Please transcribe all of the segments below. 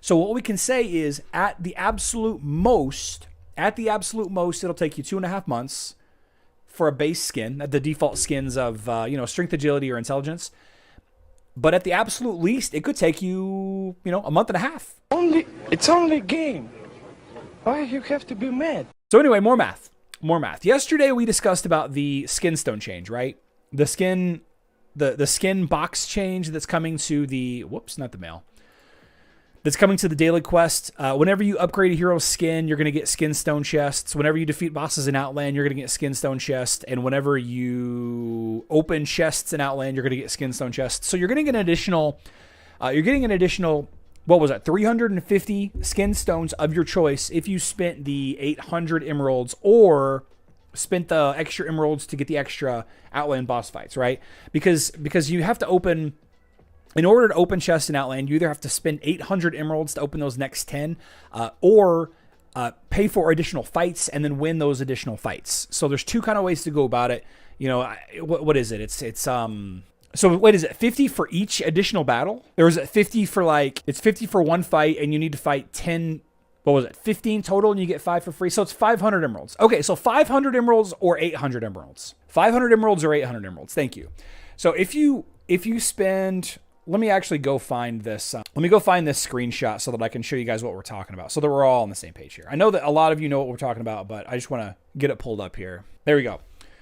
So what we can say is at the absolute most, it'll take you 2.5 months for a base skin, the default skins of, strength, agility, or intelligence. But at the absolute least, it could take you, a month and a half. It's only a game. Why you have to be mad? So anyway, more math. Yesterday we discussed about the skin stone change, right? The skin box change that's coming to the, that's coming to the daily quest. Whenever you upgrade a hero's skin, you're going to get skin stone chests. Whenever you defeat bosses in Outland, you're going to get skin stone chests. And whenever you open chests in Outland, you're going to get skin stone chests. So you're getting an additional, 350 skin stones of your choice if you spent the 800 emeralds or spent the extra emeralds to get the extra Outland boss fights, right? Because you have to open, in order to open chests in Outland, you either have to spend 800 emeralds to open those next 10, or pay for additional fights and then win those additional fights. So there's two kind of ways to go about it. What is it? So wait, is it 50 for each additional battle? Or is it 50 for it's 50 for one fight and you need to fight 10, 15 total and you get 5 for free? So it's 500 emeralds. Okay, so 500 emeralds or 800 emeralds. 500 emeralds or 800 emeralds. Thank you. So if you spend, let me actually go find this. Let me go find this screenshot so that I can show you guys what we're talking about, so that we're all on the same page here. I know that a lot of you know what we're talking about, but I just want to get it pulled up here. There we go.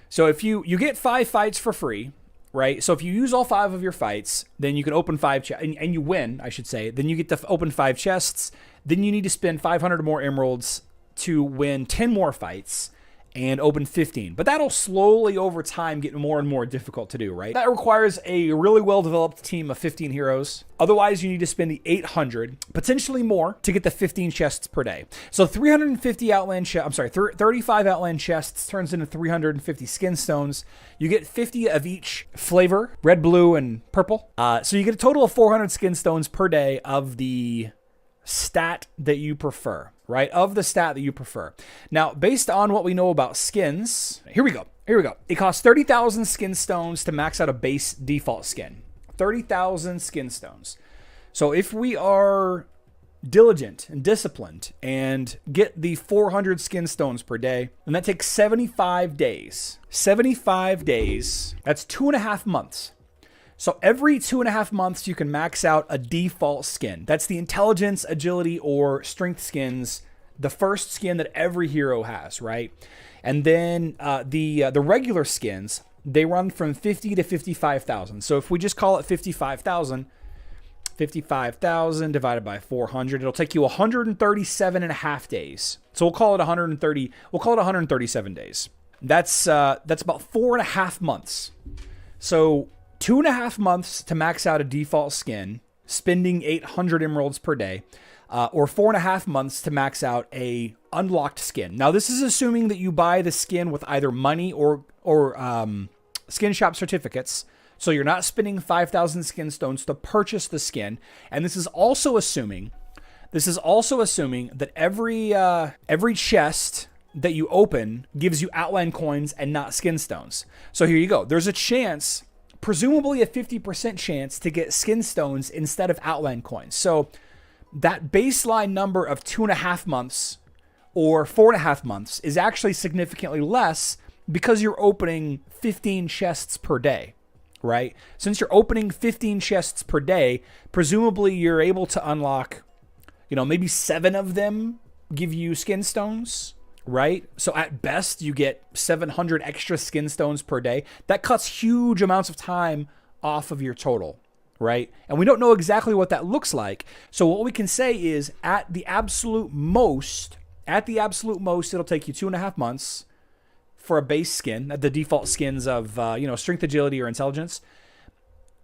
So if you get 5 fights for free, right? So if you use all 5 of your fights, then you can open 5 chests, and you win, I should say. Then you get to open 5 chests. Then you need to spend 500 more emeralds to win 10 more fights and open 15. But that'll slowly over time get more and more difficult to do, right? That requires a really well-developed team of 15 heroes. Otherwise, you need to spend the 800, potentially more, to get the 15 chests per day. So 350 35 Outland chests turns into 350 skin stones. You get 50 of each flavor, red, blue, and purple. So you get a total of 400 skin stones per day of the stat that you prefer, right? Of the stat that you prefer. Now, based on what we know about skins, here we go. It costs 30,000 skin stones to max out a base default skin. 30,000 skin stones. So if we are diligent and disciplined and get the 400 skin stones per day, and that takes 75 days. 75 days, that's 2.5 months. So every 2.5 months, you can max out a default skin. That's the intelligence, agility, or strength skins, the first skin that every hero has, right? And then the regular skins, they run from 50 to 55,000. So if we just call it 55,000 divided by 400, it'll take you 137.5 days. So we'll call it 137 days. That's about 4.5 months. So 2.5 months to max out a default skin, spending 800 emeralds per day, or 4.5 months to max out a unlocked skin. Now, this is assuming that you buy the skin with either money or skin shop certificates. So you're not spending 5,000 skin stones to purchase the skin. And this is also assuming that every chest that you open gives you Outland coins and not skin stones. So here you go. There's a chance, presumably a 50% chance, to get skin stones instead of Outland coins. So that baseline number of 2.5 months or 4.5 months is actually significantly less because you're opening 15 chests per day, right? Since you're opening 15 chests per day, presumably you're able to unlock, maybe 7 of them give you skin stones, right? So at best, you get 700 extra skin stones per day. That cuts huge amounts of time off of your total, right? And we don't know exactly what that looks like. So what we can say is at the absolute most, it'll take you 2.5 months for a base skin, the default skins of, strength, agility, or intelligence.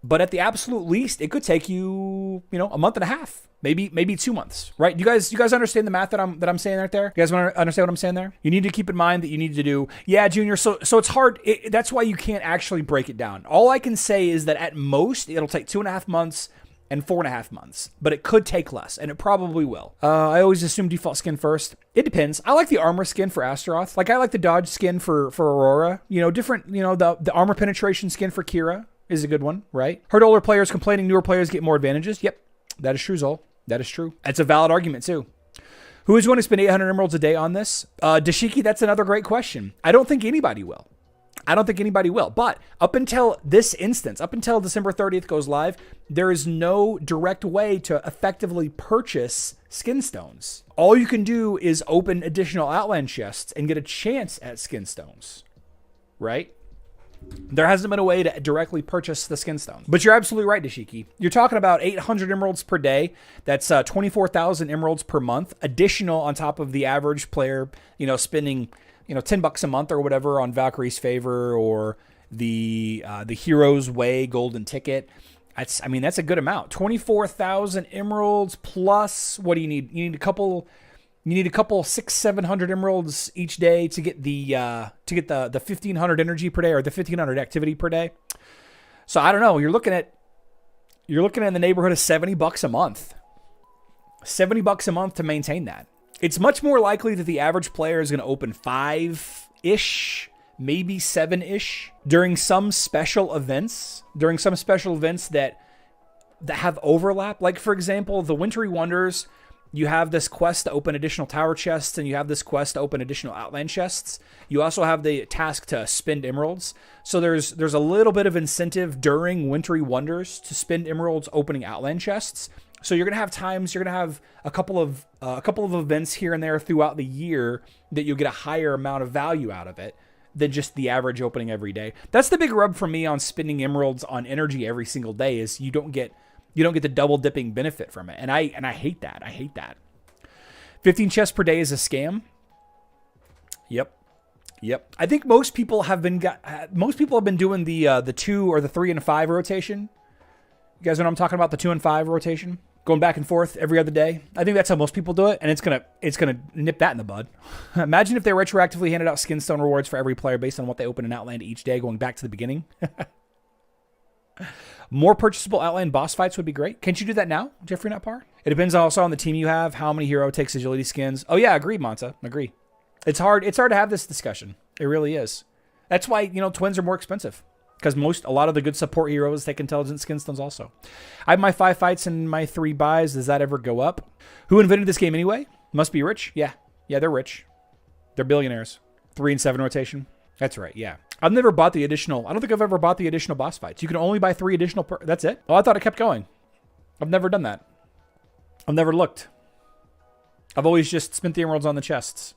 But at the absolute least, it could take you, a month and a half, maybe 2 months, right? You guys understand the math that I'm saying right there? You guys want to understand what I'm saying there? You need to keep in mind that you need to do, Junior. So it's hard. That's why you can't actually break it down. All I can say is that at most it'll take 2.5 months and 4.5 months, but it could take less, and it probably will. I always assume default skin first. It depends. I like the armor skin for Astaroth. I like the dodge skin for Aurora. The armor penetration skin for Kira is a good one, right? Heard older players complaining newer players get more advantages. Yep, that is true, Zol. That is true. That's a valid argument too. Who is going to spend 800 emeralds a day on this? Dashiki, that's another great question. I don't think anybody will. But up until this instance, up until December 30th goes live, there is no direct way to effectively purchase skin stones. All you can do is open additional Outland chests and get a chance at skin stones, right? There hasn't been a way to directly purchase the skin stone. But you're absolutely right, Dashiki. You're talking about 800 emeralds per day. That's 24,000 emeralds per month, additional on top of the average player, spending, $10 a month or whatever on Valkyrie's Favor or the Hero's Way golden ticket. That's a good amount. 24,000 emeralds plus, what do you need? You need a couple 600-700 emeralds each day to get the 1,500 energy per day or the 1,500 activity per day. So I don't know. You're looking at in the neighborhood of $70 a month. $70 a month to maintain that. It's much more likely that the average player is going to open 5-ish, maybe 7-ish during some special events. That have overlap. Like, for example, the Wintry Wonders, you have this quest to open additional tower chests, and you have this quest to open additional Outland chests. You also have the task to spend emeralds. So there's a little bit of incentive during Wintry Wonders to spend emeralds opening Outland chests. So you're gonna have times, you're gonna have a couple of events here and there throughout the year that you'll get a higher amount of value out of it than just the average opening every day. That's the big rub for me on spending emeralds on energy every single day, is you don't get the double dipping benefit from it. And I hate that. I hate that. 15 chests per day is a scam. Yep. I think most people have been doing the 2 or the 3 and 5 rotation. You guys know what I'm talking about? The 2 and 5 rotation, going back and forth every other day. I think that's how most people do it, and it's gonna nip that in the bud. Imagine if they retroactively handed out skinstone rewards for every player based on what they open in Outland each day, going back to the beginning. More purchasable Outland boss fights would be great. Can't you do that now, Jeffrey Nutpar? It depends also on the team you have, how many hero takes agility skins. Oh yeah, agreed, Monta. Agree. It's hard to have this discussion. It really is. That's why, twins are more expensive. Because a lot of the good support heroes take intelligent skin stones also. I have my 5 fights and my 3 buys. Does that ever go up? Who invented this game anyway? Must be rich? Yeah, they're rich. They're billionaires. 3 and 7 rotation. That's right, yeah. I don't think I've ever bought the additional boss fights. You can only buy 3 additional that's it? Oh, I thought it kept going. I've never done that. I've never looked. I've always just spent the emeralds on the chests.